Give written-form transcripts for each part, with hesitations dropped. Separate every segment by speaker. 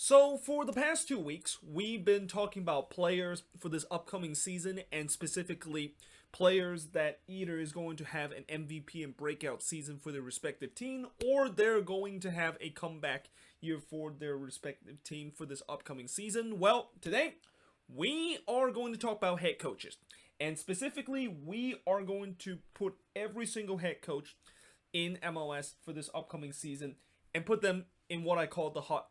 Speaker 1: So, for the past 2 weeks, we've been talking about players for this upcoming season, and specifically players that either is going to have an MVP and breakout season for their respective team, or they're going to have a comeback year for their respective team for this upcoming season. Well, today we are going to talk about head coaches, and specifically, we are going to put every single head coach in MLS for this upcoming season and put them in what I call the hot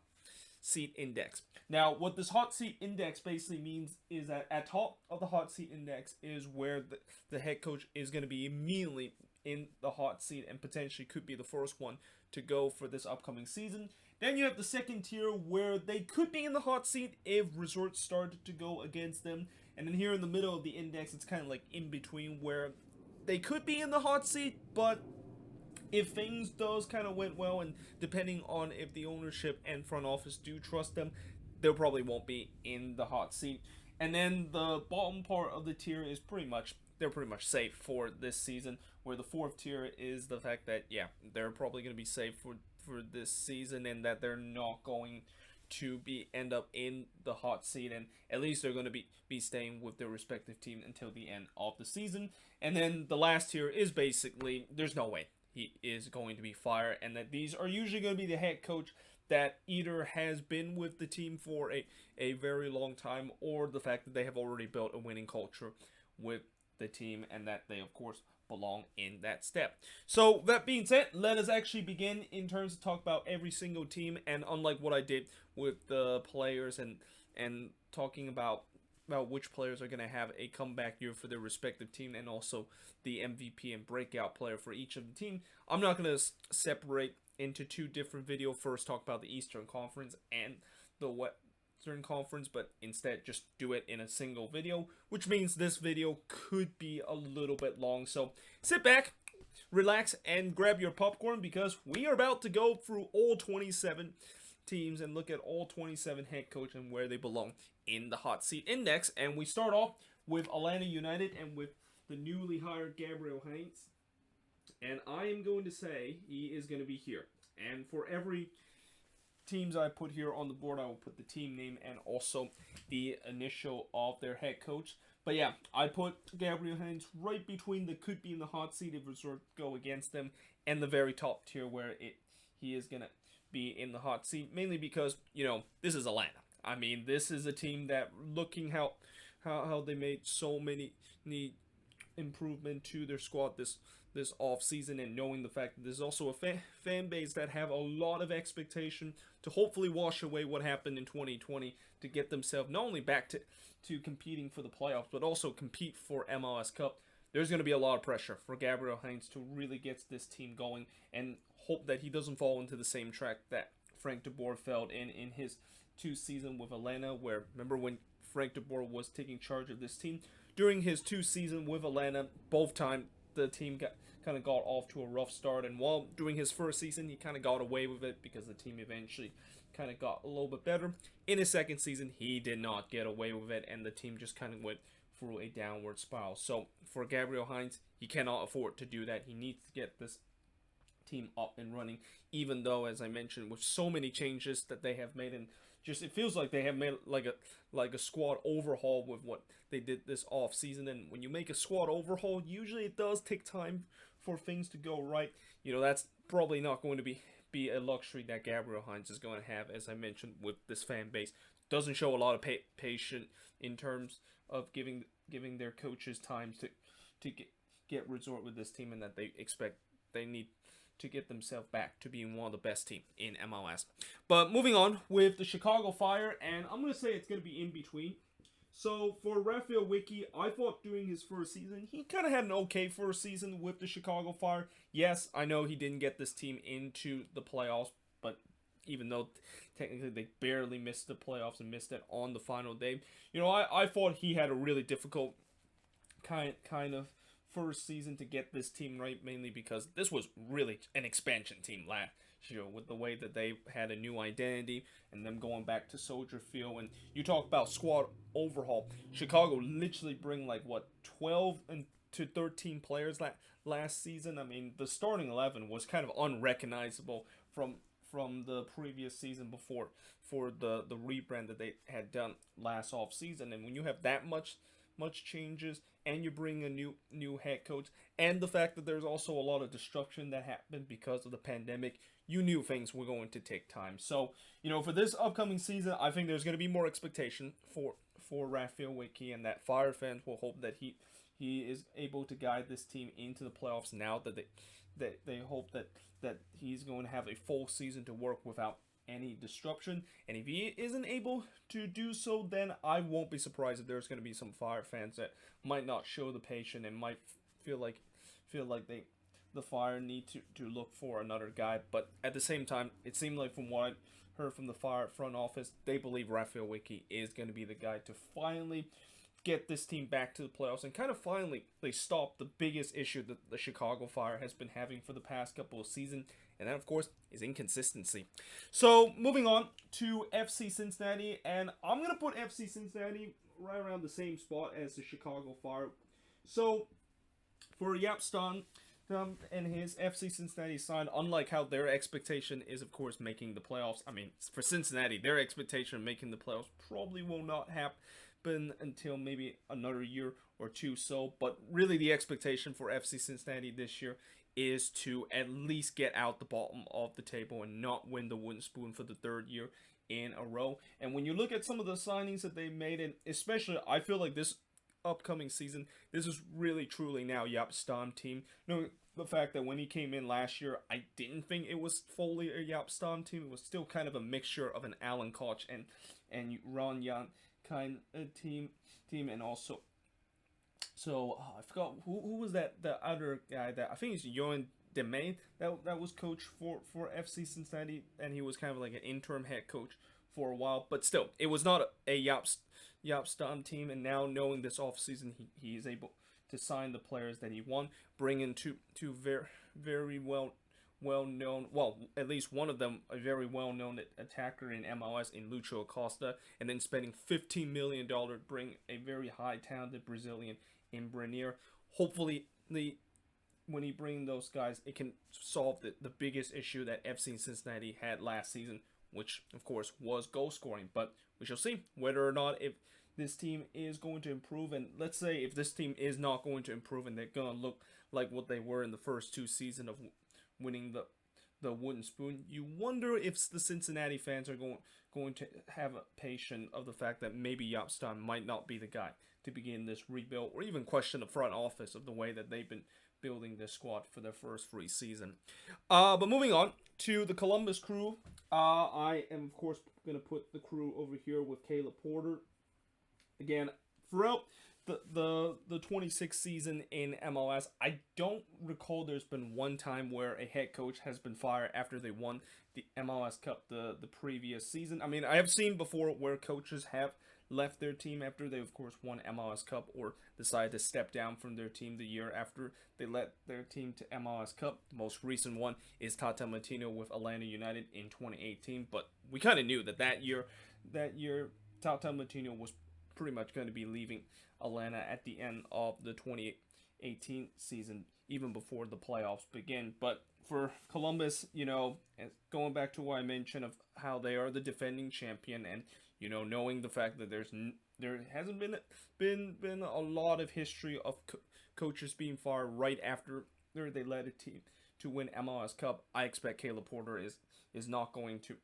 Speaker 1: seat index. Now, what this hot seat index basically means is that at top of the hot seat index is where the head coach is going to be immediately in the hot seat and potentially could be the first one to go for this upcoming season. Then you have the second tier where they could be in the hot seat if results started to go against them. And then here in the middle of the index, it's kind of like in between where they could be in the hot seat, but if things does kind of went well, and depending on if the ownership and front office do trust them, they probably won't be in the hot seat. And then the bottom part of the tier is they're pretty much safe for this season, where the fourth tier is the fact that they're probably going to be safe for this season, and that they're not going to be end up in the hot seat, and at least they're going to be staying with their respective team until the end of the season. And then the last tier is basically there's no way he is going to be fired, and that these are usually going to be the head coach that either has been with the team for a very long time, or the fact that they have already built a winning culture with the team, and that they of course belong in that step. So that being said, let us actually begin in terms of talk about every single team, and unlike what I did with the players and talking about which players are going to have a comeback year for their respective team, and also the MVP and breakout player for each of the team, I'm not going to separate into two different videos. First talk about the Eastern Conference and the Western Conference, but instead just do it in a single video, which means this video could be a little bit long. So sit back, relax, and grab your popcorn, because we are about to go through all 27 teams and look at all 27 head coaches and where they belong in the hot seat index. And we start off with Atlanta United and with the newly hired Gabriel Heinz. And I am going to say he is going to be here. And for every teams I put here on the board, I will put the team name and also the initial of their head coach. But yeah, I put Gabriel Heinz right between the could be in the hot seat if results go against them, and the very top tier where he is going to be in the hot seat, mainly because, this is Atlanta. I mean, this is a team that, looking how they made so many improvement to their squad this off season, and knowing the fact that there's also a fan base that have a lot of expectation to hopefully wash away what happened in 2020 to get themselves not only back to competing for the playoffs, but also compete for MLS Cup. There's going to be a lot of pressure for Gabriel Heinz to really get this team going, and hope that he doesn't fall into the same track that Frank de Boer fell in his 2 seasons with Atlanta, where, remember when Frank de Boer was taking charge of this team? During his 2 seasons with Atlanta, both times the team got off to a rough start, and while doing his first season, he kind of got away with it because the team eventually kind of got a little bit better. In his second season, he did not get away with it, and the team just kind of went through a downward spiral. So for Gabriel Heinz, he cannot afford to do that. He needs to get this team up and running, even though, as I mentioned, with so many changes that they have made, and just it feels like they have made like a squad overhaul with what they did this off season. And when you make a squad overhaul, usually it does take time for things to go right. That's probably not going to be a luxury that Gabriel Heinz is going to have, as I mentioned, with this fan base. Doesn't show a lot of patience in terms of giving their coaches time to get resort with this team, and that they need to get themselves back to being one of the best teams in MLS. But moving on with the Chicago Fire, and I'm going to say it's going to be in between. So for Raphael Wicki, I thought during his first season, he kind of had an okay first season with the Chicago Fire. Yes, I know he didn't get this team into the playoffs, but even though technically they barely missed the playoffs and missed it on the final day, I thought he had a really difficult kind of first season to get this team right, mainly because this was really an expansion team last year, with the way that they had a new identity and them going back to Soldier Field. And you talk about squad overhaul, Chicago literally bring 12 to 13 players last season. I mean, the starting 11 was kind of unrecognizable from from the previous season before for the rebrand that they had done last off season. And when you have that much changes and you bring a new head coach, and the fact that there's also a lot of destruction that happened because of the pandemic, you knew things were going to take time. So, for this upcoming season, I think there's going to be more expectation for Raphael Wiki, and that Fire fans will hope that he is able to guide this team into the playoffs now that they hope that he's going to have a full season to work without any disruption. And if he isn't able to do so, then I won't be surprised if there's going to be some Fire fans that might not show the patience and might feel like the Fire need to look for another guy. But at the same time, it seemed like from what I heard from the Fire front office, they believe Raphael Wiki is going to be the guy to finally get this team back to the playoffs and kind of finally they stop the biggest issue that the Chicago Fire has been having for the past couple of seasons, and that of course is inconsistency. So moving on to FC Cincinnati, and I'm going to put FC Cincinnati right around the same spot as the Chicago Fire. So for Jaap Stam and his FC Cincinnati side, unlike how their expectation is of course making the playoffs, I mean for Cincinnati their expectation of making the playoffs probably will not happen until maybe another year or two so, but really the expectation for FC Cincinnati this year is to at least get out the bottom of the table and not win the wooden spoon for the third year in a row. And when you look at some of the signings that they made, and especially I feel like this upcoming season, this is really truly now Jaap Stam team. The fact that when he came in last year, I didn't think it was fully a Jaap Stam team. It was still kind of a mixture of an Alan Koch and Ron Jan kind of team, and also I forgot who was the other guy that I think it's Johan Demain that was coach for FC Cincinnati, and he was kind of like an interim head coach for a while, but still it was not a Jaap Stam team. And now knowing this offseason he is able to sign the players that he won, bring in two very well known, well, at least one of them a very well known attacker in MLS in Lucho Acosta, and then spending $15 million to bring a very high talented Brazilian in Brenier. Hopefully when he brings those guys, it can solve the biggest issue that FC Cincinnati had last season, which of course was goal scoring. But we shall see whether or not if this team is going to improve. And let's say if this team is not going to improve and they're going to look like what they were in the first two seasons of winning the wooden spoon, you wonder if the Cincinnati fans are going to have a patience of the fact that maybe Jaap Stam might not be the guy to begin this rebuild, or even question the front office of the way that they've been building this squad for their first free season. But moving on to the Columbus Crew, I am of course going to put the Crew over here with Caleb Porter. Again, throughout the 26th season in MLS, I don't recall there's been one time where a head coach has been fired after they won the MLS Cup the previous season. I mean, I have seen before where coaches have left their team after they of course won MLS Cup, or decided to step down from their team the year after they led their team to MLS Cup. The most recent one is Tata Martino with Atlanta United in 2018, but we kind of knew that year Tata Martino was pretty much going to be leaving Atlanta at the end of the 2018 season, even before the playoffs begin. But for Columbus, going back to what I mentioned of how they are the defending champion, and knowing the fact that there hasn't been a lot of history of coaches being fired right after they led a team to win MLS Cup, I expect Caleb Porter is not going to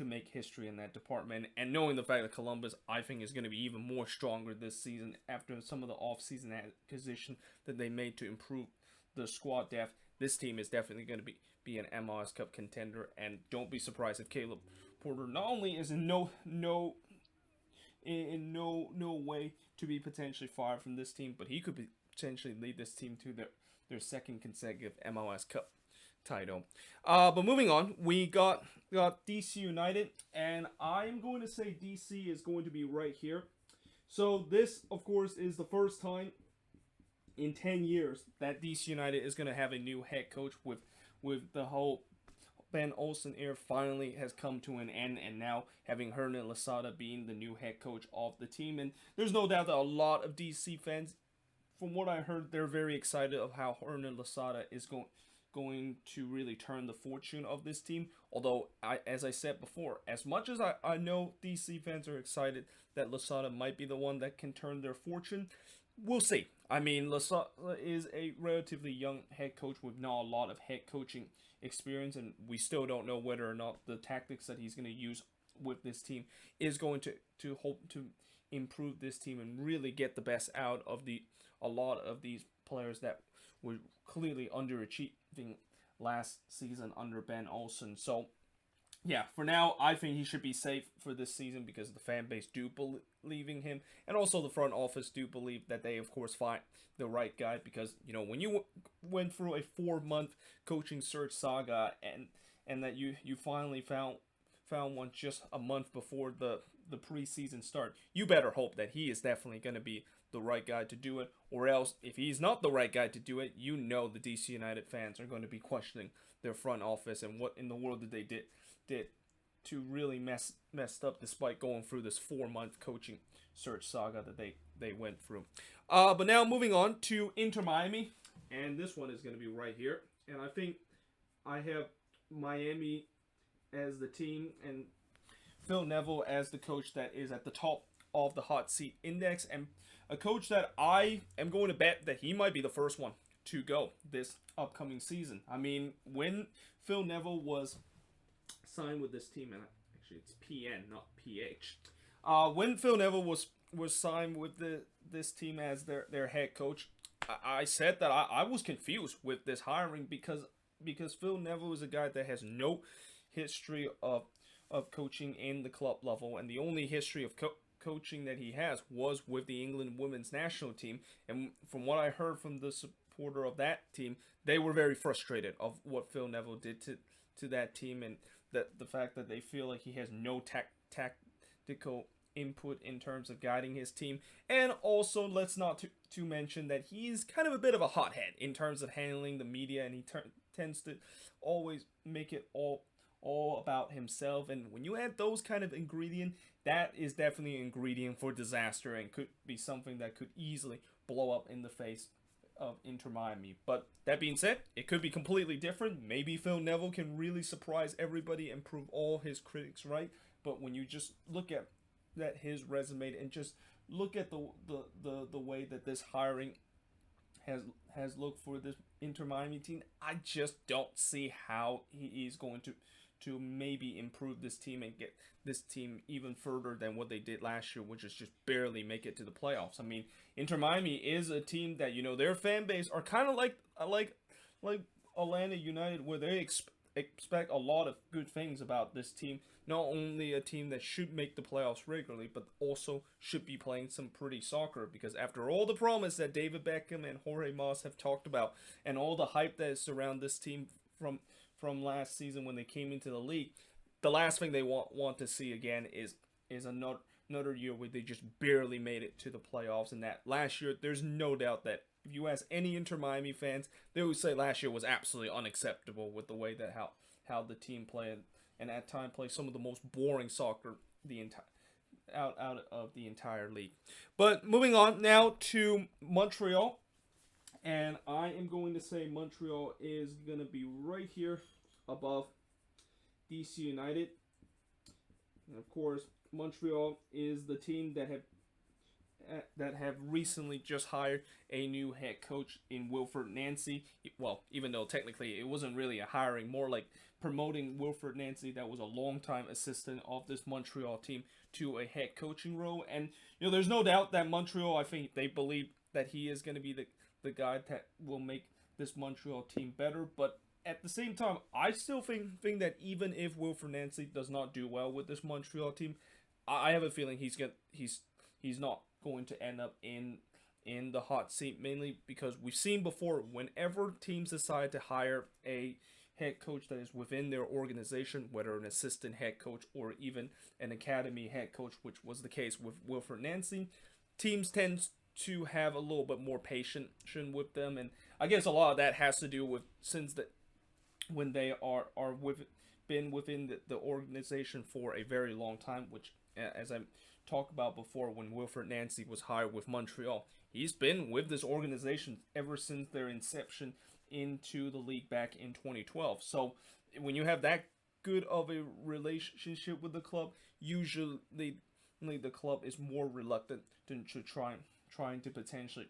Speaker 1: make history in that department. And knowing the fact that Columbus, I think, is going to be even more stronger this season after some of the off-season acquisition that they made to improve the squad depth, this team is definitely going to be an MLS Cup contender. And don't be surprised if Caleb Porter not only is in no way to be potentially fired from this team, but he could potentially lead this team to their second consecutive MLS Cup title. But moving on, we got DC United, and I'm going to say DC is going to be right here. So this, of course, is the first time in 10 years that DC United is going to have a new head coach, with the whole Ben Olsen era finally has come to an end, and now having Hernan Losada being the new head coach of the team. And there's no doubt that a lot of DC fans, from what I heard, they're very excited of how Hernan Losada is going to really turn the fortune of this team. Although, as I said before, as much as I know DC fans are excited that Losada might be the one that can turn their fortune, we'll see. I mean, Losada is a relatively young head coach with not a lot of head coaching experience, and we still don't know whether or not the tactics that he's going to use with this team is going to hope to improve this team and really get the best out of a lot of these players that were clearly underachieving last season under Ben Olsen. So yeah, for now, I think he should be safe for this season because the fan base do believe in him, and also the front office do believe that they, of course, find the right guy. Because when you went through a 4-month coaching search saga, and that you finally found one just a month before the preseason start, you better hope that he is definitely going to be the right guy to do it. Or else, if he's not the right guy to do it, the DC United fans are going to be questioning their front office and what in the world did they did to really messed up despite going through this 4-month coaching search saga that they went through. But now moving on to Inter Miami, and this one is going to be right here. And I think I have Miami as the team and Phil Neville as the coach that is at the top of the hot seat index, and a coach that I am going to bet that he might be the first one to go this upcoming season. I mean, when Phil Neville was signed with this team, and actually it's PN, not PH. When Phil Neville was signed with this team as their head coach, I said that I was confused with this hiring because Phil Neville is a guy that has no history of coaching in the club level, and the only history of coaching that he has was with the England women's national team. And from what I heard from the supporter of that team, they were very frustrated of what Phil Neville did to that team, and that the fact that they feel like he has no tactical input in terms of guiding his team. And also, let's not to mention that he's kind of a bit of a hothead in terms of handling the media, and he tends to always make it all about himself. And when you add those kind of ingredient, that is definitely an ingredient for disaster and could be something that could easily blow up in the face of Inter Miami. But that being said, it could be completely different. Maybe Phil Neville can really surprise everybody and prove all his critics right. But when you just look at his resume and just look at the way that this hiring has looked for this Inter Miami team, I just don't see how he is going to maybe improve this team and get this team even further than what they did last year, which is just barely make it to the playoffs. I mean, Inter Miami is a team that, their fan base are kind of like Atlanta United, where they expect a lot of good things about this team. Not only a team that should make the playoffs regularly, but also should be playing some pretty soccer, because after all the promise that David Beckham and Jorge Mas have talked about, and all the hype that is around this team from last season when they came into the league, the last thing they want to see again is another year where they just barely made it to the playoffs. And that last year, there's no doubt that if you ask any Inter Miami fans, they would say last year was absolutely unacceptable with the way that how the team played, and at times played some of the most boring soccer out of the entire league. But moving on now to Montreal. And I am going to say Montreal is going to be right here above DC United. And of course, Montreal is the team that have recently just hired a new head coach in Wilfred Nancy. Well, even though technically it wasn't really a hiring, more like promoting Wilfred Nancy, that was a longtime assistant of this Montreal team, to a head coaching role. And there's no doubt that Montreal, I think they believe that he is going to be the guy that will make this Montreal team better. But at the same time, I still think that even if Wilfred Nancy does not do well with this Montreal team, I have a feeling he's not going to end up in the hot seat, mainly because we've seen before, whenever teams decide to hire a head coach that is within their organization, whether an assistant head coach or even an academy head coach, which was the case with Wilfred Nancy, teams tend to have a little bit more patience with them. And I guess a lot of that has to do with when they been within the organization for a very long time, which, as I talked about before, when Wilfred Nancy was hired with Montreal, he's been with this organization ever since their inception into the league back in 2012. So when you have that good of a relationship with the club, usually the club is more reluctant to trying to potentially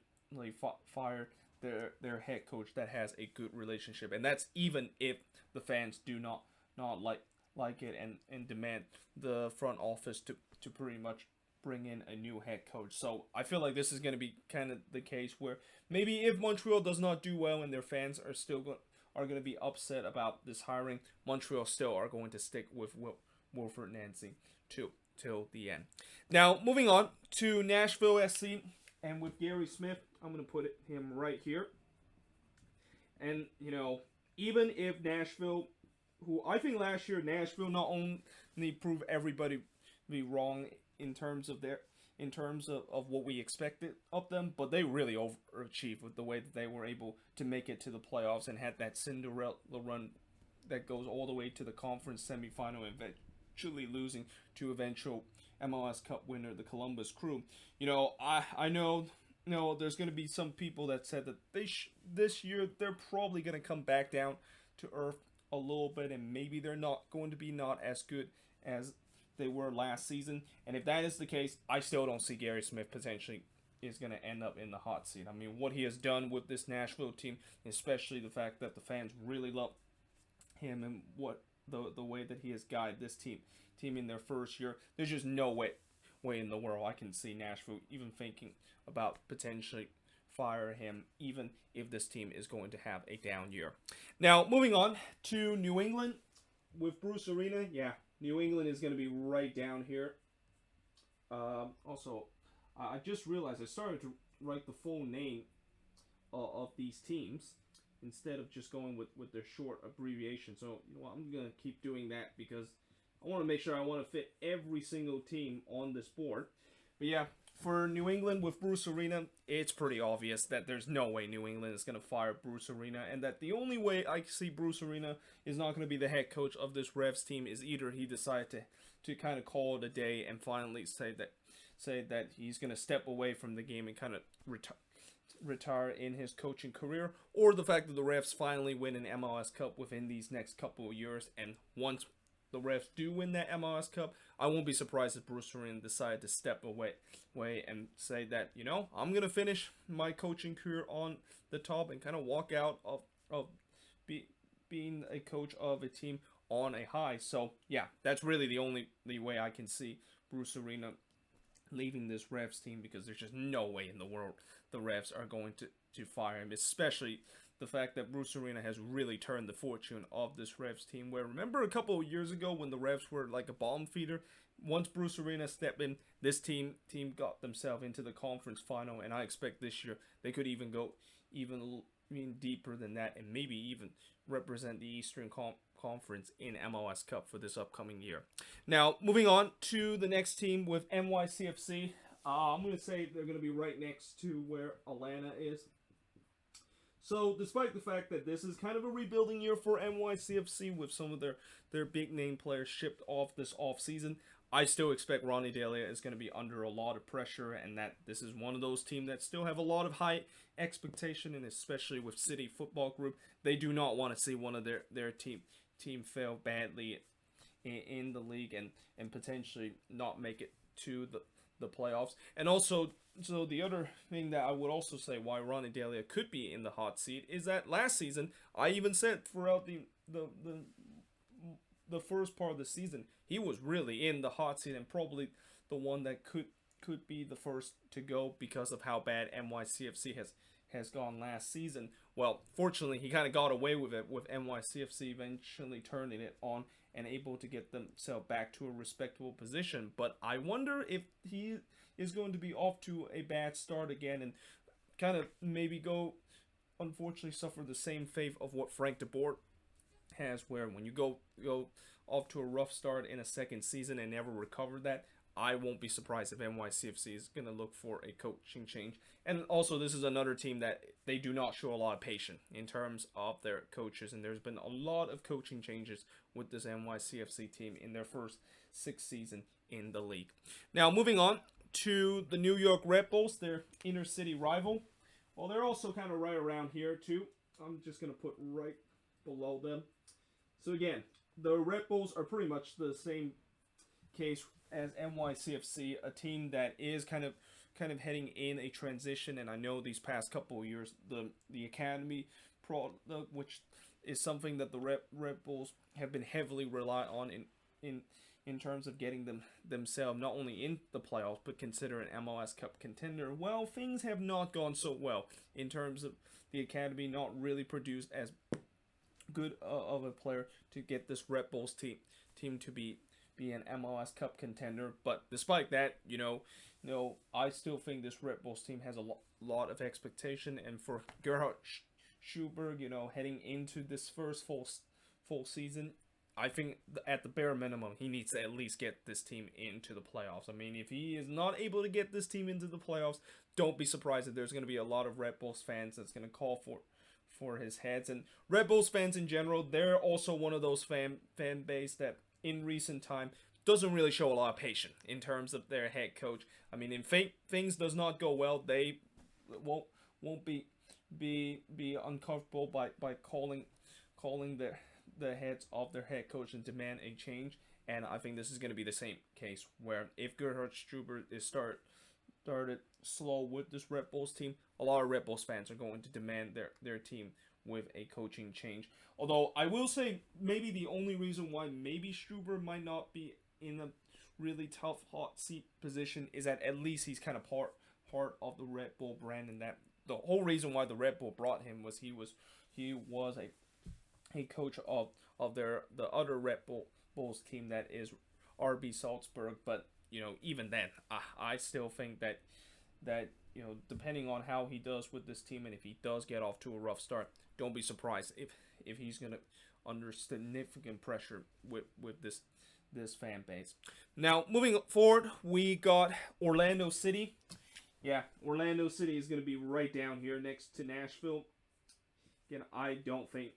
Speaker 1: fire their head coach that has a good relationship, and that's even if the fans do not like it and demand the front office to pretty much bring in a new head coach. So I feel like this is going to be kind of the case where maybe if Montreal does not do well and their fans are still going to be upset about this hiring, Montreal still are going to stick with Wilfred Nancy till the end. Now moving on to Nashville SC, and with Gary Smith, I'm going to put him right here. And even if Nashville, who I think last year Nashville not only proved everybody be wrong in terms of what we expected of them, but they really overachieved with the way that they were able to make it to the playoffs and had that Cinderella run that goes all the way to the conference semifinal, eventually losing to eventual MLS Cup winner, the Columbus Crew. I know there's going to be some people that said that this year they're probably going to come back down to earth a little bit, and maybe they're not going to be not as good as they were last season. And if that is the case, I still don't see Gary Smith potentially is going to end up in the hot seat. I mean, what he has done with this Nashville team, especially the fact that the fans really love him and what the way that he has guided this team in their first year, there's just no way in the world I can see Nashville even thinking about potentially fire him, even if this team is going to have a down year. Now, moving on to New England with Bruce Arena. Yeah, New England is going to be right down here. Also, I just realized I started to write the full name of these teams instead of just going with their short abbreviation. So, I'm going to keep doing that because I want to make sure I want to fit every single team on this board. But yeah, for New England with Bruce Arena, it's pretty obvious that there's no way New England is going to fire Bruce Arena, and that the only way I see Bruce Arena is not going to be the head coach of this Revs team is either he decided to kind of call it a day and finally say that he's going to step away from the game and kind of retire in his coaching career, or the fact that the Revs finally win an MLS Cup within these next couple of years, and once the Revs do win that MLS Cup, I won't be surprised if Bruce Arena decided to step away and say that, I'm going to finish my coaching career on the top and kind of walk out of being a coach of a team on a high. So, yeah, that's really the only way I can see Bruce Arena leaving this Revs team, because there's just no way in the world the Revs are going to fire him, especially the fact that Bruce Arena has really turned the fortune of this Revs team. Where, remember a couple of years ago when the Revs were like a bottom feeder? Once Bruce Arena stepped in, this team got themselves into the conference final, and I expect this year they could even go even deeper than that, and maybe even represent the Eastern Conference in MLS Cup for this upcoming year. Now, moving on to the next team with NYCFC. I'm going to say they're going to be right next to where Atlanta is. So, despite the fact that this is kind of a rebuilding year for NYCFC with some of their big name players shipped off this offseason, I still expect Ronny Delia is going to be under a lot of pressure, and that this is one of those teams that still have a lot of high expectation, and especially with City Football Group, they do not want to see one of their team fail badly in the league and potentially not make it to the playoffs. And also, so the other thing that I would also say why Ronny Delia could be in the hot seat is that last season, I even said throughout the first part of the season, he was really in the hot seat and probably the one that could be the first to go because of how bad NYCFC has gone last season. Well, fortunately, he kind of got away with it, with NYCFC eventually turning it on and able to get themselves back to a respectable position. But I wonder if he is going to be off to a bad start again and kind of maybe unfortunately suffer the same fate of what Frank de Boer has, where when you go off to a rough start in a second season and never recover that, I won't be surprised if NYCFC is going to look for a coaching change. And also, this is another team that they do not show a lot of patience in terms of their coaches, and there's been a lot of coaching changes with this NYCFC team in their first 6 seasons in the league. Now, moving on to the New York Red Bulls, their inner city rival. Well, they're also kind of right around here too. I'm just gonna put right below them. So again, the Red Bulls are pretty much the same case as NYCFC, a team that is kind of heading in a transition. And I know these past couple of years, the academy which is something that the Red Bulls have been heavily relied on in in terms of getting themselves not only in the playoffs but consider an MLS Cup contender. Well, things have not gone so well in terms of the academy not really produced as good of a player to get this Red Bulls team to be an MLS Cup contender. But despite that, I still think this Red Bulls team has a lot of expectation. And for Gerhard Schuberg, heading into this first full season, I think at the bare minimum he needs to at least get this team into the playoffs. I mean, if he is not able to get this team into the playoffs, don't be surprised that there's going to be a lot of Red Bulls fans that's going to call for his heads. And Red Bulls fans in general, they're also one of those fan base that in recent time doesn't really show a lot of patience in terms of their head coach. I mean, if things does not go well, they won't be uncomfortable by calling the heads of their head coach and demand a change. And I think this is going to be the same case where if Gerhard Struber is started slow with this Red Bulls team, a lot of Red Bulls fans are going to demand their team with a coaching change. Although I will say maybe the only reason why maybe Struber might not be in a really tough hot seat position is that at least he's kind of part of the Red Bull brand, and that the whole reason why the Red Bull brought him was he was a coach of the other Red Bulls team that is RB Salzburg. But even then, I still think that depending on how he does with this team, and if he does get off to a rough start, don't be surprised if he's gonna under significant pressure with this fan base. Now, moving forward, we got Orlando City. Yeah, Orlando City is going to be right down here next to Nashville. Again, I don't think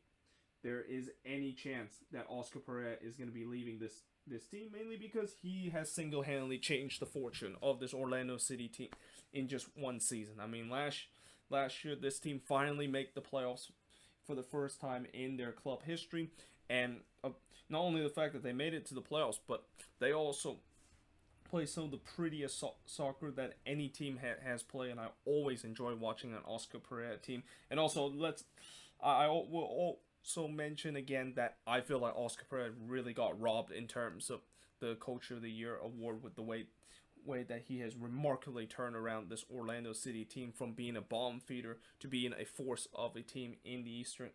Speaker 1: there is any chance that Oscar Pereira is going to be leaving this team, mainly because he has single-handedly changed the fortune of this Orlando City team in just one season. I mean, last year, this team finally made the playoffs for the first time in their club history. And not only the fact that they made it to the playoffs, but they also play some of the prettiest soccer that any team has played. And I always enjoy watching an Oscar Pereira team. And also, I will also mention again that I feel like Oscar Pereira really got robbed in terms of the Coach of the Year award with the way that he has remarkably turned around this Orlando City team from being a bomb feeder to being a force of a team in the Eastern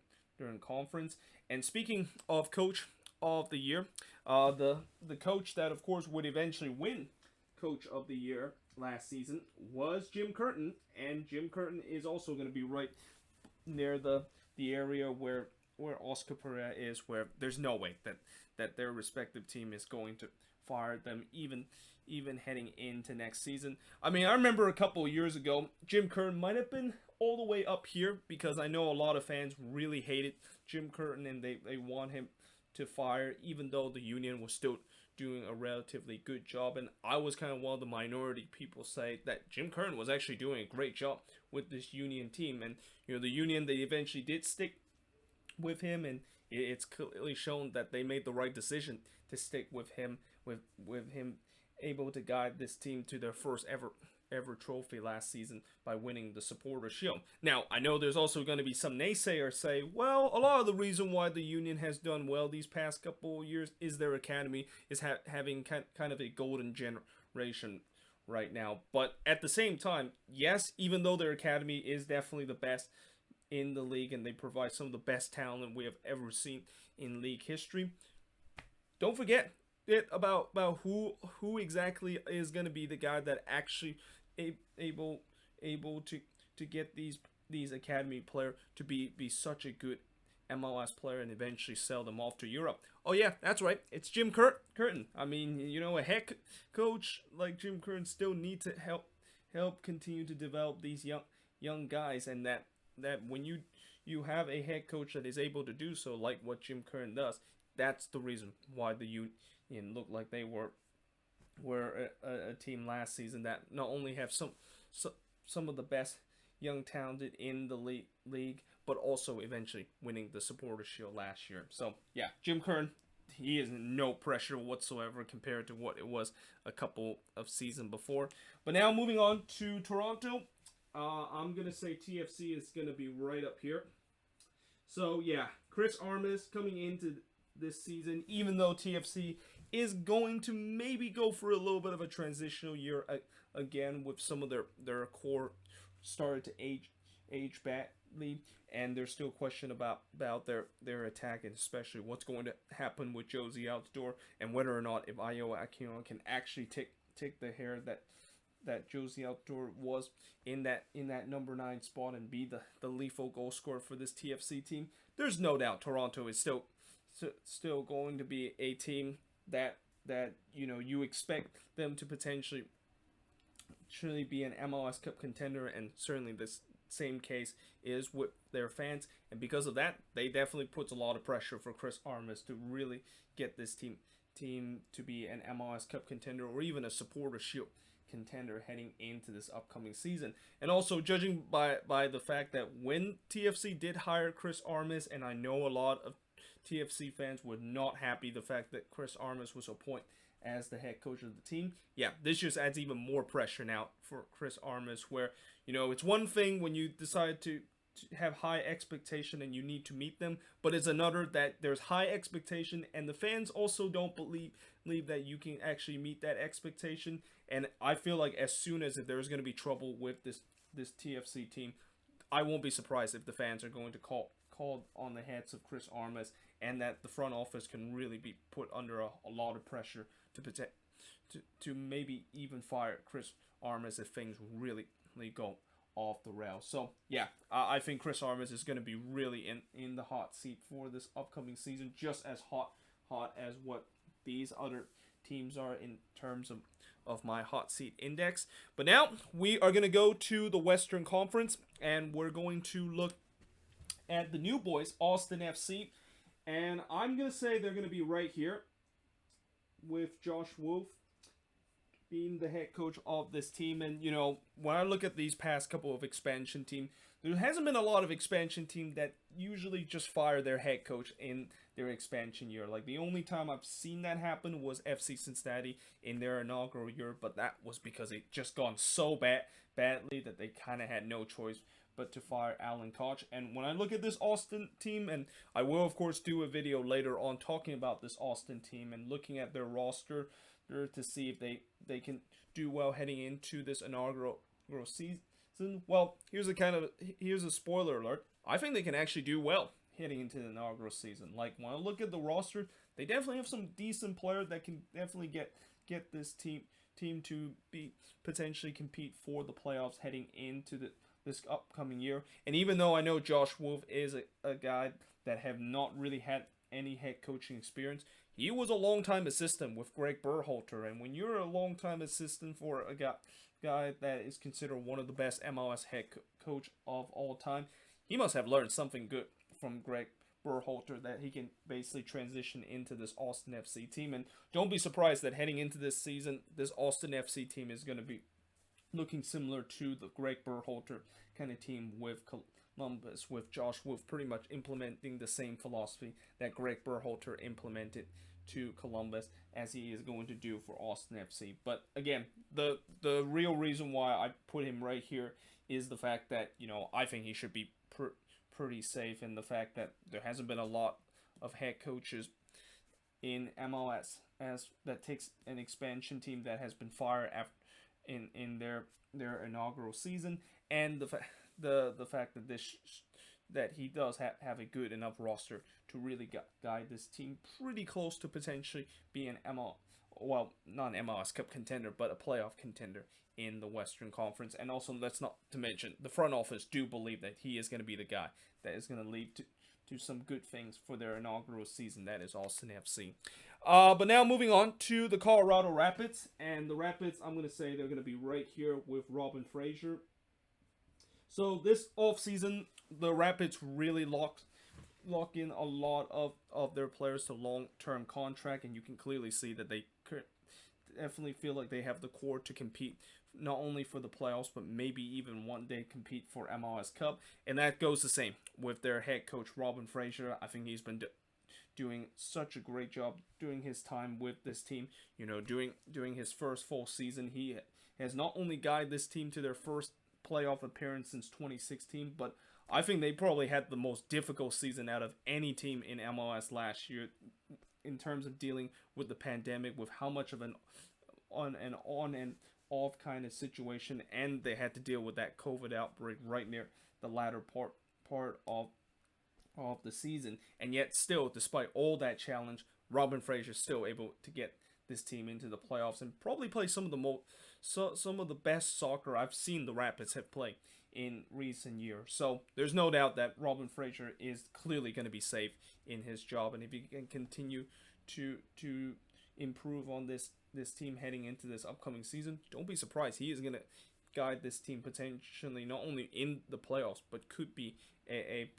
Speaker 1: Conference. And speaking of Coach of the Year, the coach that of course would eventually win Coach of the Year last season was Jim Curtin, and Jim Curtin is also going to be right near the area where Oscar Pereira is, where there's no way that their respective team is going to fire them even heading into next season. I mean, I remember a couple of years ago, Jim Curtin might have been all the way up here because I know a lot of fans really hated Jim Curtin and they want him to fire, even though the Union was still doing a relatively good job. And I was kind of one of the minority people say that Jim Curtin was actually doing a great job with this Union team. And the Union, they eventually did stick with him, and it's clearly shown that they made the right decision to stick with him, with him able to guide this team to their first ever trophy last season by winning the Supporter Shield. Now, I know there's also going to be some naysayers say, well, a lot of the reason why the Union has done well these past couple of years is their academy is having kind of a golden generation right now. But at the same time, yes, even though their academy is definitely the best in the league and they provide some of the best talent we have ever seen in league history, don't forget about who exactly is going to be the guy that actually able to get these academy player to be such a good MLS player and eventually sell them off to Europe. Oh yeah, that's right. It's Jim Curtin. I mean, a head coach like Jim Curtin still needs to help continue to develop these young guys, and that when you have a head coach that is able to do so, like what Jim Curtin does, that's the reason why the Union looked like they were a team last season that not only have some of the best young talented in the league, but also eventually winning the Supporters Shield last year. So yeah, Jim Curtin, he is no pressure whatsoever compared to what it was a couple of seasons before. But now moving on to Toronto, I'm going to say TFC is going to be right up here. So yeah, Chris Armas coming into this season, even though TFC is going to maybe go for a little bit of a transitional year again, with some of their core started to age badly, and there's still question about their attack, and especially what's going to happen with Josie Altidore, and whether or not if Ayo Aquino can actually take the hair that Josie Altidore was in that number 9 spot and be the lethal goal scorer for this TFC team. There's no doubt Toronto is still going to be a team that you expect them to potentially be an MLS Cup contender, and certainly this same case is with their fans, and because of that, they definitely puts a lot of pressure for Chris Armas to really get this team to be an MLS Cup contender or even a Supporters Shield contender heading into this upcoming season. And also, judging by the fact that when TFC did hire Chris Armas, and I know a lot of TFC fans were not happy the fact that Chris Armas was appointed as the head coach of the team. Yeah, this just adds even more pressure now for Chris Armas, where, it's one thing when you decide to have high expectation and you need to meet them, but it's another that there's high expectation and the fans also don't believe that you can actually meet that expectation. And I feel like as soon as if there's going to be trouble with this TFC team, I won't be surprised if the fans are going to call on the heads of Chris Armas, and that the front office can really be put under a lot of pressure to maybe even fire Chris Armas if things really go off the rails. So yeah, I think Chris Armas is going to be really in the hot seat for this upcoming season, just as hot as what these other teams are in terms of my hot seat index. But now we are going to go to the Western Conference, and we're going to look at the new boys, Austin FC, and I'm going to say they're going to be right here with Josh Wolf being the head coach of this team. And, when I look at these past couple of expansion teams, there hasn't been a lot of expansion team that usually just fire their head coach in their expansion year. Like, the only time I've seen that happen was FC Cincinnati in their inaugural year, but that was because it just gone so badly that they kind of had no choice but to fire Alan Koch. And when I look at this Austin team, and I will of course do a video later on talking about this Austin team and looking at their roster to see if they can do well heading into this inaugural season. Well, here's a spoiler alert. I think they can actually do well heading into the inaugural season. Like, when I look at the roster, they definitely have some decent players that can definitely get this team to be potentially compete for the playoffs heading into this upcoming year. And even though I know Josh Wolf is a guy that have not really had any head coaching experience, he was a long-time assistant with Greg Berhalter. And when you're a long-time assistant for a guy that is considered one of the best MLS head coach of all time, he must have learned something good from Greg Berhalter that he can basically transition into this Austin FC team. And don't be surprised that heading into this season, this Austin FC team is going to be looking similar to the Greg Berhalter kind of team with Columbus, with Josh Wolf pretty much implementing the same philosophy that Greg Berhalter implemented to Columbus, as he is going to do for Austin FC. But again, the real reason why I put him right here is the fact that, I think he should be pretty safe, in the fact that there hasn't been a lot of head coaches in MLS as that takes an expansion team that has been fired after in their inaugural season, and the fact that that he does have a good enough roster to really guide this team pretty close to potentially being not an MLS Cup contender, but a playoff contender in the Western Conference. And also, let's not to mention, the front office do believe that he is going to be the guy that is going to lead to some good things for their inaugural season. That is Austin FC. But now moving on to the Colorado Rapids. And the Rapids, I'm going to say they're going to be right here with Robin Fraser. So this offseason, the Rapids really lock in a lot of their players to long-term contract. And you can clearly see that definitely feel like they have the core to compete not only for the playoffs, but maybe even one day compete for MLS Cup. And that goes the same with their head coach, Robin Fraser. I think he's been doing such a great job doing his time with this team. Doing his first full season, he has not only guided this team to their first playoff appearance since 2016, but I think they probably had the most difficult season out of any team in MLS last year in terms of dealing with the pandemic, with how much of an on and off kind of situation, and they had to deal with that COVID outbreak right near the latter part of the season. And yet still, despite all that challenge, Robin Fraser's still able to get this team into the playoffs and probably play some of the best soccer I've seen the Rapids have played in recent years. So there's no doubt that Robin Fraser is clearly going to be safe in his job, and if he can continue to improve on this team heading into this upcoming season, don't be surprised. He is going to guide this team potentially not only in the playoffs, but could be a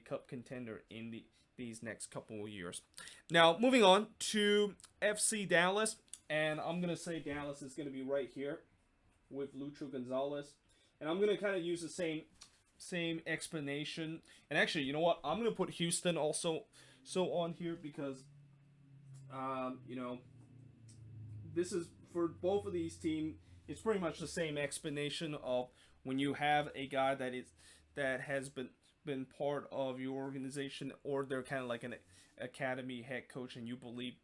Speaker 1: cup contender in these next couple of years. Now, moving on to FC Dallas, and I'm going to say Dallas is going to be right here with Lucho Gonzalez. And I'm going to kind of use the same explanation. And actually, you know what? I'm going to put Houston also on here because, this is for both of these teams. It's pretty much the same explanation of when you have a guy that has been part of your organization, or they're kind of like an academy head coach, and you believe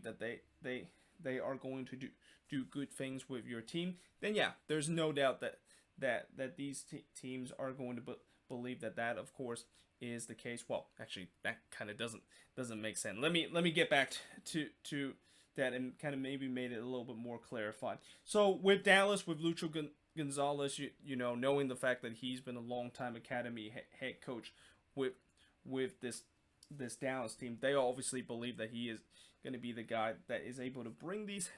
Speaker 1: that they are going to do good things with your team. Then yeah, there's no doubt that these teams are going to believe that of course is the case. Well, actually, that kind of doesn't make sense. Let me get back to that and kind of maybe made it a little bit more clarified. So with Dallas, with Lucho Gonzalez, knowing the fact that he's been a long-time academy head coach with this Dallas team, they obviously believe that he is going to be the guy that is able to bring these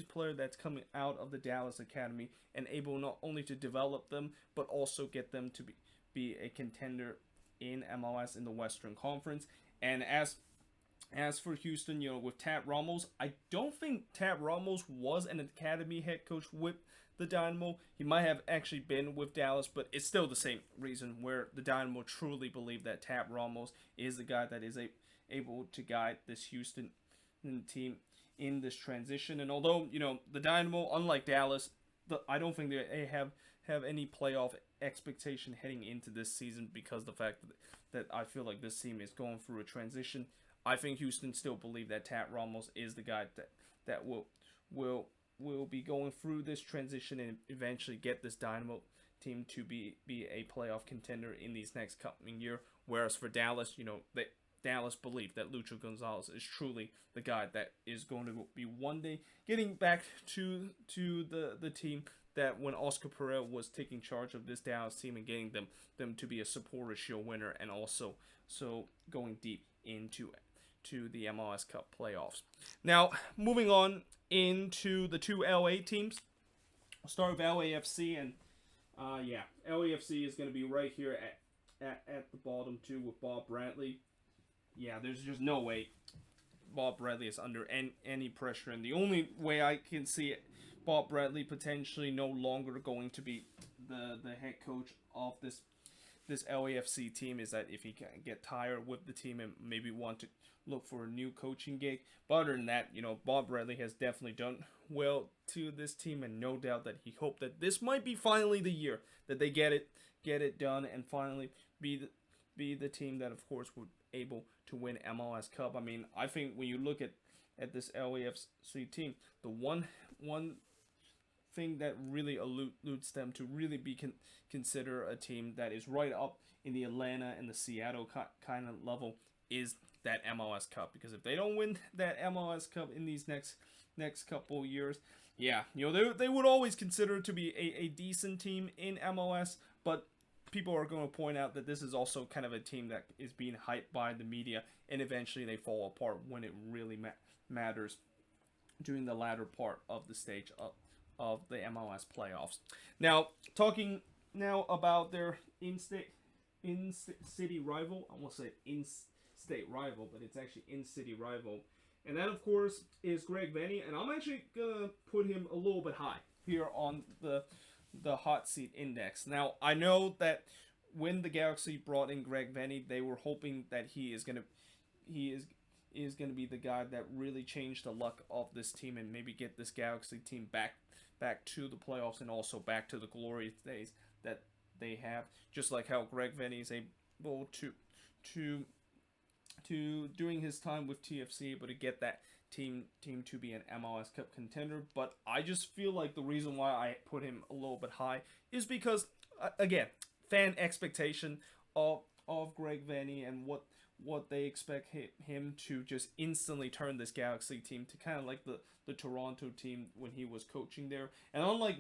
Speaker 1: players that's coming out of the Dallas Academy and able not only to develop them, but also get them to be a contender in MLS in the Western Conference. And as for Houston, with Tab Ramos, I don't think Tab Ramos was an academy head coach with the Dynamo. He might have actually been with Dallas, but it's still the same reason where the Dynamo truly believe that Tab Ramos is the guy that is able to guide this Houston team in this transition. And although, the Dynamo, unlike Dallas, I don't think they have any playoff expectation heading into this season because of the fact that I feel like this team is going through a transition. I think Houston still believe that Tat Ramos is the guy that will be going through this transition and eventually get this Dynamo team to be a playoff contender in these next coming year. Whereas for Dallas, Dallas believe that Lucho Gonzalez is truly the guy that is going to be one day getting back to the team that when Oscar Pereira was taking charge of this Dallas team and getting them to be a Supporter Shield winner, and also going deep into the MLS Cup playoffs. Now, moving on into the two LA teams. I'll start with LAFC, and LAFC is going to be right here at the bottom too with Bob Bradley. Yeah, there's just no way Bob Bradley is under any pressure, and the only way I can see Bob Bradley potentially no longer going to be the head coach of this LAFC team is that if he can get tired with the team and maybe want to look for a new coaching gig. But other than that, Bob Bradley has definitely done well to this team, and no doubt that he hoped that this might be finally the year that they get it done and finally be the team that of course would able to win MLS Cup. I mean, I think when you look at this LAFC team, the one thing that really alludes them to really be consider a team that is right up in the Atlanta and the Seattle kind of level is that MLS Cup. Because if they don't win that MLS Cup in these next couple of years, they would always consider it to be a decent team in MLS, but people are going to point out that this is also kind of a team that is being hyped by the media, and eventually they fall apart when it really matters during the latter part of the stage of the MLS playoffs. Now, talking now about their in-city rival, I won't say in-state rival, but it's actually in-city rival, And that, of course, is Greg Vanney. And I'm actually going to put him a little bit high here on the hot seat index. Now, I know that when the Galaxy brought in Greg Vanney, they were hoping that he is going to be the guy that really changed the luck of this team and maybe get this Galaxy team back to the playoffs and also back to the glorious days that they have. Just like how Greg Vanney is able to during his time with TFC, able to get that team to be an MLS Cup contender. But I just feel like the reason why I put him a little bit high is because again, fan expectation of Greg Vanney and what they expect him to just instantly turn this Galaxy team to kind of like the Toronto team when he was coaching there. And unlike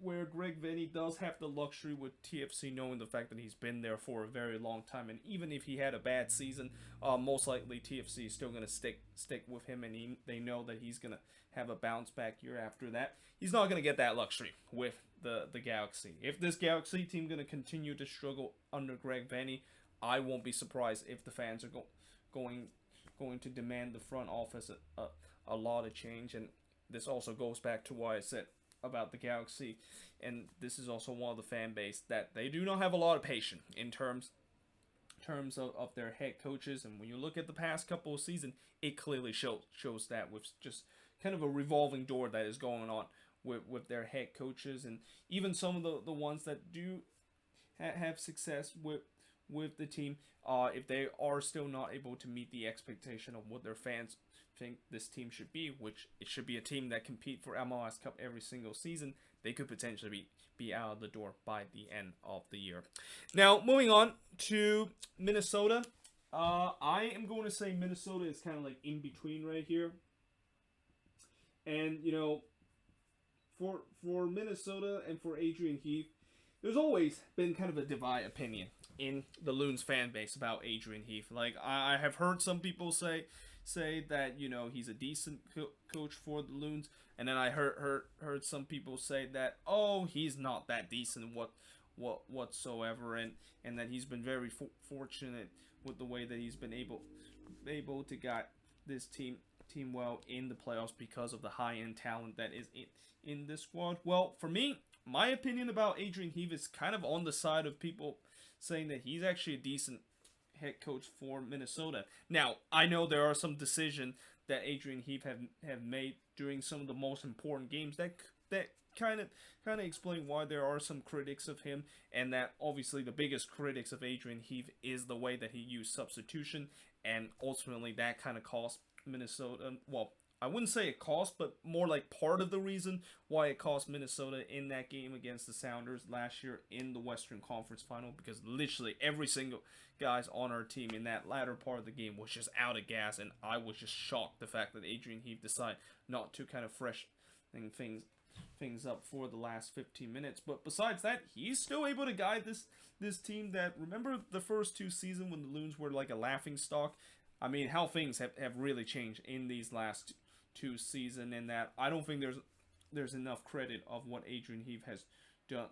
Speaker 1: where Greg Vanney does have the luxury with TFC, knowing the fact that he's been there for a very long time, and even if he had a bad season, most likely TFC is still going to stick with him, and they know that he's going to have a bounce back year after that. He's not going to get that luxury with the Galaxy. If this Galaxy team going to continue to struggle under Greg Vanney, I won't be surprised if the fans are going to demand the front office a lot of change. And this also goes back to why I said about the Galaxy, and this is also one of the fan base that they do not have a lot of patience in terms of their head coaches. And when you look at the past couple of seasons, it clearly shows that with just kind of a revolving door that is going on with their head coaches, and even some of the ones that do have success with the team, if they are still not able to meet the expectation of what their fans think this team should be, which it should be a team that compete for MLS Cup every single season, they could potentially be out of the door by the end of the year. Now, moving on to Minnesota, I am going to say Minnesota is kind of like in between right here. And, for Minnesota and for Adrian Heath, there's always been kind of a divided opinion in the Loons fan base about Adrian Heath. Like, I have heard some people say that he's a decent coach for the Loons, and then I heard some people say that he's not that decent whatsoever, and that he's been very fortunate with the way that he's been able to guide this team well in the playoffs because of the high end talent that is in this squad. Well, for me, my opinion about Adrian Heath is kind of on the side of people saying that he's actually a decent head coach for Minnesota. Now, I know there are some decisions that Adrian Heath have made during some of the most important games that kind of explain why there are some critics of him, and that obviously the biggest critics of Adrian Heath is the way that he used substitution, and ultimately that kind of cost Minnesota, well, I wouldn't say it cost, but more like part of the reason why it cost Minnesota in that game against the Sounders last year in the Western Conference Final, because literally every single guys on our team in that latter part of the game was just out of gas, and I was just shocked the fact that Adrian Heath decided not to kind of freshen things up for the last 15 minutes. But besides that, he's still able to guide this team that, remember the first two seasons when the Loons were like a laughing stock? I mean, how things have really changed in these last two seasons, and that I don't think there's enough credit of what Adrian Heath has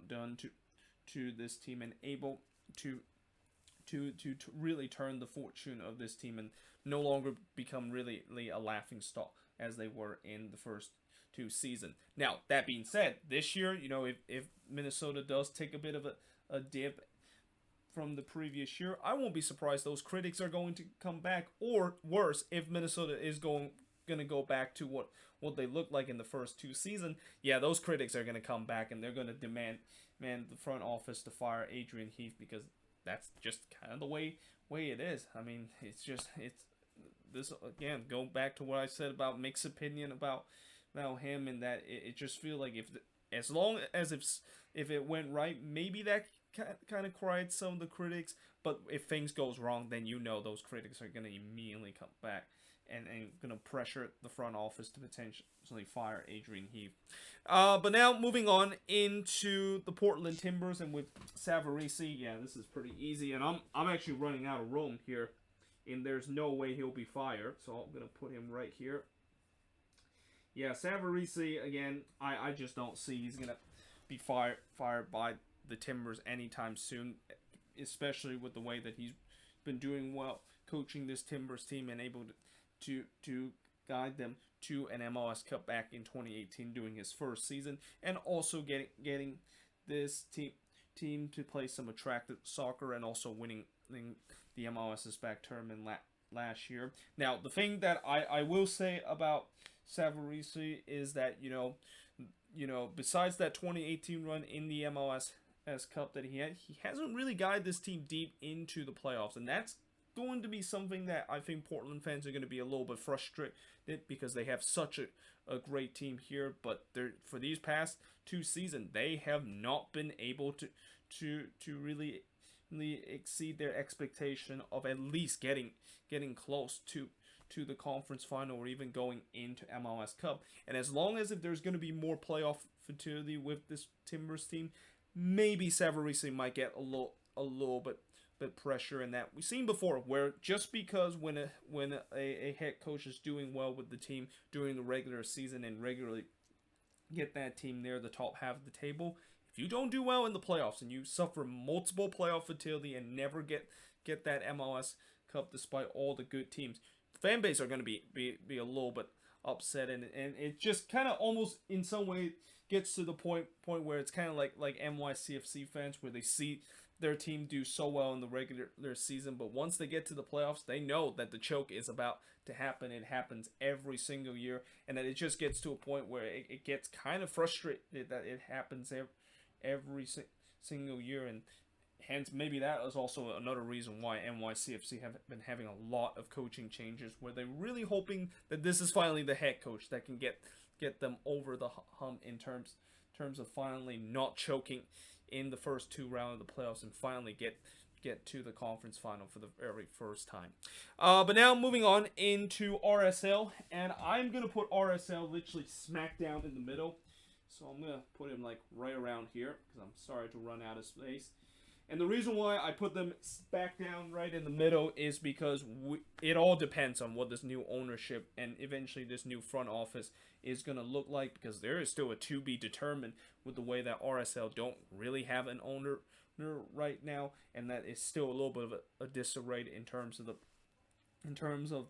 Speaker 1: done to this team, and able to really turn the fortune of this team and no longer become really a laughing stock as they were in the first two seasons. Now, that being said, this year, if Minnesota does take a bit of a dip from the previous year, I won't be surprised those critics are going to come back, or worse, if Minnesota is going to go back to what they looked like in the first two seasons, yeah, those critics are going to come back and they're going to demand the front office to fire Adrian Heath, because that's just kind of the way it is. I mean, it's this again, go back to what I said about mixed opinion about him, and that it just feels like as long as if it went right, maybe that kind of quiet some of the critics, but if things goes wrong, then those critics are going to immediately come back and going to pressure the front office to potentially fire Adrian Heath. But now moving on into the Portland Timbers, and with Savarese, yeah, this is pretty easy, and I'm actually running out of room here, and there's no way he'll be fired, so I'm going to put him right here. Yeah, Savarese, again, I just don't see he's going to be fired by the Timbers anytime soon, especially with the way that he's been doing well coaching this Timbers team and able to guide them to an MLS Cup back in 2018 during his first season, and also getting this team to play some attractive soccer and also winning the MLS's back tournament last year. Now, the thing that I will say about Savarese is that besides that 2018 run in the MLS Cup that he hasn't really guided this team deep into the playoffs, and that's going to be something that I think Portland fans are going to be a little bit frustrated because they have such a great team here, but for these past 2 seasons they have not been able to really exceed their expectation of at least getting close to the conference final or even going into MLS Cup. And as long as if there's going to be more playoff futility with this Timbers team, maybe Savarese might get a little bit pressure in that we've seen before, where just because when a head coach is doing well with the team during the regular season and regularly get that team near the top half of the table, if you don't do well in the playoffs and you suffer multiple playoff futility and never get that MLS Cup despite all the good teams, the fan base are going to be a little bit upset, and it just kind of almost in some way gets to the point where it's kind of like NYCFC fans, where they see their team do so well in the regular season, but once they get to the playoffs, they know that the choke is about to happen. It happens every single year, and that it just gets to a point where it gets kind of frustrated that it happens every single year, and hence maybe that is also another reason why NYCFC have been having a lot of coaching changes, where they're really hoping that this is finally the head coach that can get them over the hump in terms of finally not choking in the first 2 rounds of the playoffs and finally get to the conference final for the very first time. But now moving on into RSL, and I'm going to put RSL literally smack down in the middle. So I'm going to put him like right around here because I'm sorry to run out of space. And the reason why I put them back down right in the middle is because it all depends on what this new ownership and eventually this new front office is going to look like, because there is still a to be determined with the way that RSL don't really have an owner right now, and that is still a little bit of a disarray in terms of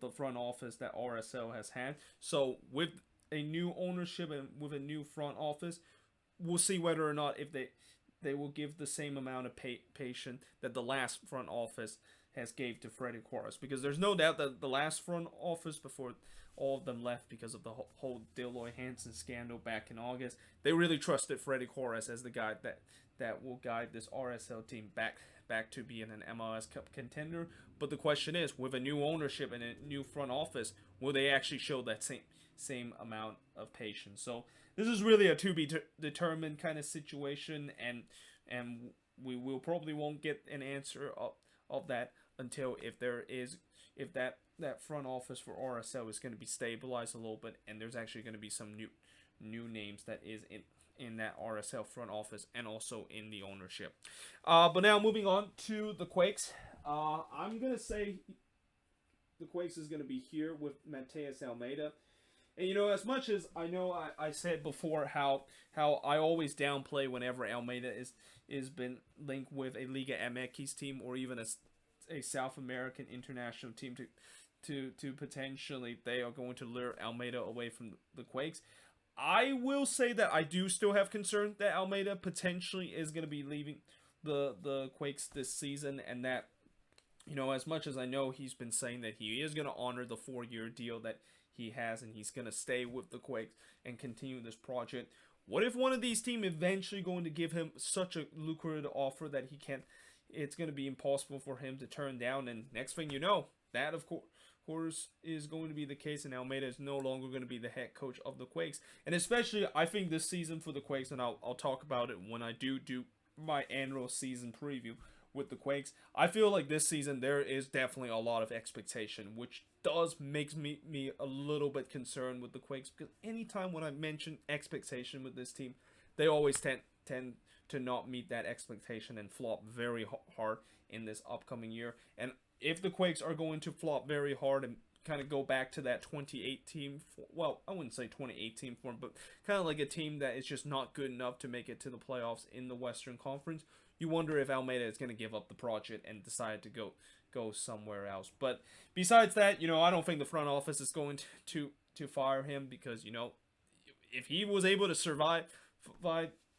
Speaker 1: the front office that RSL has had. So with a new ownership and with a new front office, we'll see whether or not if they will give the same amount of patience that the last front office has gave to Freddie Quarles, because there's no doubt that the last front office, before all of them left because of the whole Deloy Hansen scandal back in August, they really trusted Freddie Quarles as the guy that will guide this RSL team back to being an MLS Cup contender. But the question is, with a new ownership and a new front office, will they actually show that same amount of patience? So this is really a to be determined kind of situation, and we will probably won't get an answer of that until if that front office for RSL is going to be stabilized a little bit, and there's actually going to be some new names that is in that RSL front office and also in the ownership. But now moving on to the Quakes, I'm gonna say the Quakes is going to be here with Mateus Almeida. And as much as I know I said before how I always downplay whenever Almeida is been linked with a Liga MX team or even a South American international team to potentially they are going to lure Almeida away from the Quakes. I will say that I do still have concern that Almeida potentially is going to be leaving the Quakes this season, and that as much as I know he's been saying that he is going to honor the 4-year deal that he has, and he's going to stay with the Quakes and continue this project. What if one of these teams eventually going to give him such a lucrative offer that it's going to be impossible for him to turn down, and next thing you know, that of course is going to be the case, and Almeida is no longer going to be the head coach of the Quakes. And especially, I think this season for the Quakes, and I'll talk about it when I do my annual season preview with the Quakes, I feel like this season there is definitely a lot of expectation, which makes me a little bit concerned with the Quakes, because anytime when I mention expectation with this team, they always tend to not meet that expectation and flop very hard in this upcoming year. And if the Quakes are going to flop very hard and kind of go back to that 2018, well, I wouldn't say 2018 form, but kind of like a team that is just not good enough to make it to the playoffs in the Western Conference, you wonder if Almeida is going to give up the project and decide to go somewhere else. But besides that, I don't think the front office is going to fire him because, you know, if he was able to survive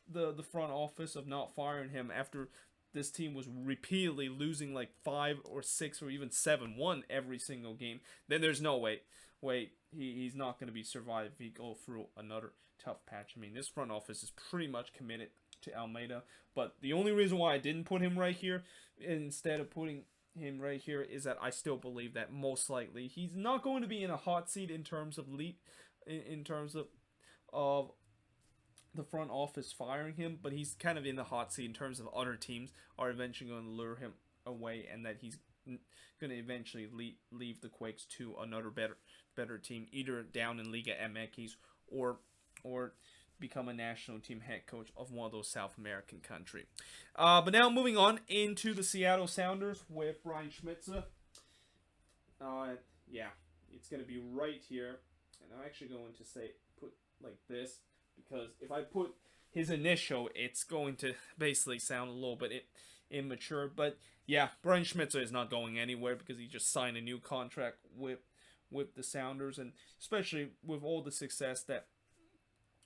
Speaker 1: the front office of not firing him after this team was repeatedly losing like 5 or 6 or even 7-1 every single game, then there's no way he's not going to be survived if he go through another tough patch. I mean, this front office is pretty much committed to Almeida, but the only reason why I didn't put him right here instead of putting him right here is that I still believe that most likely he's not going to be in a hot seat in terms of of the front office firing him, but he's kind of in the hot seat in terms of other teams are eventually going to lure him away, and that he's going to eventually leave the Quakes to another better team, either down in Liga MX or become a national team head coach of one of those South American country. But now moving on into the Seattle Sounders with Brian Schmitzer. Yeah, it's going to be right here, and I'm actually going to put like this, because if I put his initial, it's going to basically sound a little bit immature. But yeah, Brian Schmitzer is not going anywhere because he just signed a new contract with the Sounders, and especially with all the success that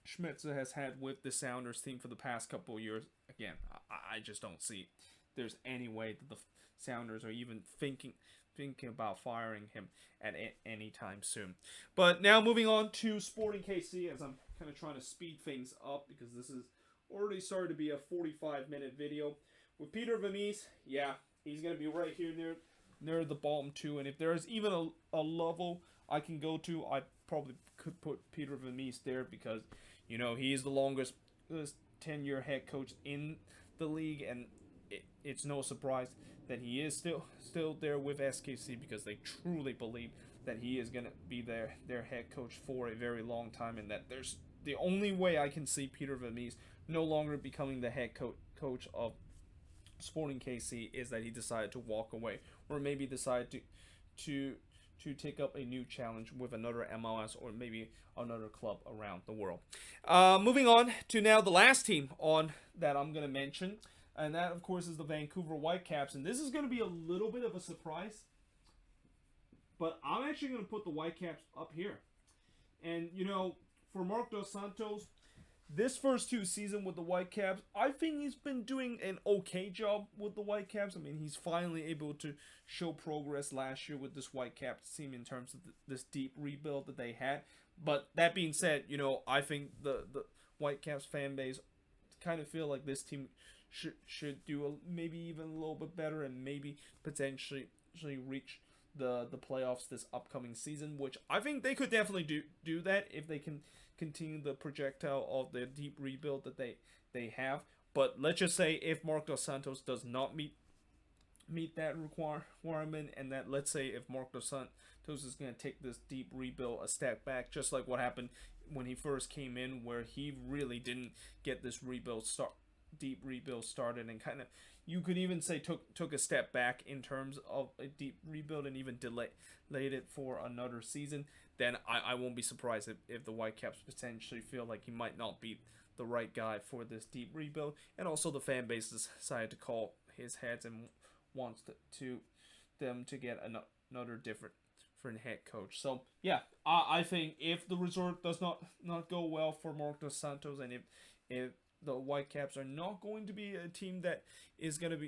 Speaker 1: Schmitzer has had with the Sounders team for the past couple of years. Again, I just don't see there's any way that the Sounders are even thinking about firing him at any time soon. But now moving on to Sporting KC, as I'm kind of trying to speed things up because this is already started to be a 45-minute video. With Peter Vermes, yeah, he's going to be right here near the bottom too. And if there's even a level I can go to, I probably could put Peter Vermes there because, you know, he is the longest tenure head coach in the league, and it's no surprise that he is still there with SKC because they truly believe that he is going to be their head coach for a very long time, and that there's the only way I can see Peter Vermes no longer becoming the head coach of Sporting KC is that he decided to walk away, or maybe decide to take up a new challenge with another MLS or maybe another club around the world. Moving on to now the last team on that I'm going to mention, and that of course is the Vancouver Whitecaps, and this is going to be a little bit of a surprise, but I'm actually going to put the Whitecaps up here. And you know, for Marc Dos Santos, this first 2 seasons with the Whitecaps, I think he's been doing an okay job with the Whitecaps. I mean, he's finally able to show progress last year with this Whitecaps team in terms of this deep rebuild that they had. But that being said, you know, I think the Whitecaps fan base kind of feel like this team should do maybe even a little bit better and maybe potentially reach the playoffs this upcoming season, which I think they could definitely do that if they can continue the projectile of the deep rebuild that they have. But let's just say if Marc Dos Santos does not meet that requirement, and that let's say if Marc Dos Santos is going to take this deep rebuild a step back, just like what happened when he first came in, where he really didn't get this deep rebuild started, and kind of, you could even say took a step back in terms of a deep rebuild and even delayed it for another season, then I won't be surprised if the Whitecaps potentially feel like he might not be the right guy for this deep rebuild. And also the fan base decided to call his heads and wants them to get another different head coach. So yeah, I think if the resort does not go well for Marc Dos Santos, and if the Whitecaps are not going to be a team that is going to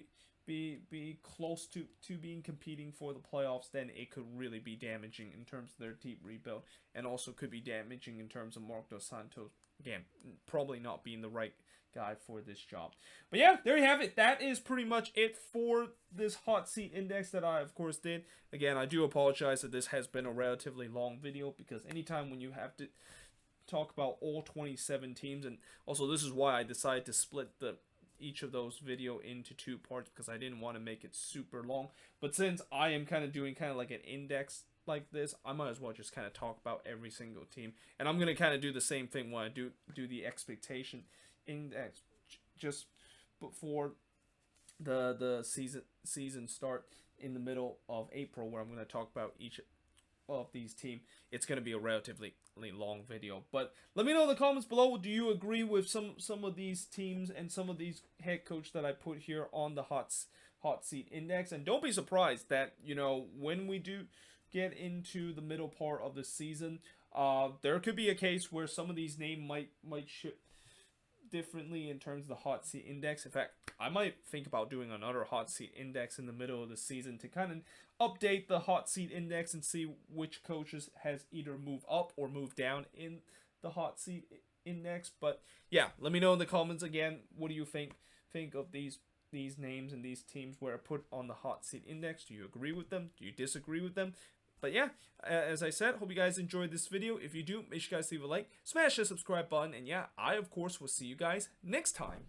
Speaker 1: be close to being competing for the playoffs, then it could really be damaging in terms of their deep rebuild, and also could be damaging in terms of Marc Dos Santos, again, probably not being the right guy for this job. But yeah, there you have it. That is pretty much it for this hot seat index that I of course did. Again, I do apologize that this has been a relatively long video, because anytime when you have to talk about all 27 teams, and also this is why I decided to split each of those video into 2 parts, because I didn't want to make it super long. But since I am kind of doing kind of like an index like this, I might as well just kind of talk about every single team. And I'm going to kind of do the same thing when I do the expectation index just before the season start in the middle of April, where I'm going to talk about each of these teams. It's going to be a relatively long video, but let me know in the comments below, do you agree with some of these teams and some of these head coach that I put here on the hot seat index? And don't be surprised that, you know, when we do get into the middle part of the season, There could be a case where some of these names might shift differently in terms of the hot seat index. In fact, I might think about doing another hot seat index in the middle of the season to kind of update the hot seat index and see which coaches has either moved up or moved down in the hot seat index. But yeah, let me know in the comments again, what do you think of these names and these teams where I put on the hot seat index? Do you agree with them? Do you disagree with them? But yeah, as I said, hope you guys enjoyed this video. If you do, make sure you guys leave a like, smash the subscribe button, and yeah, I of course will see you guys next time.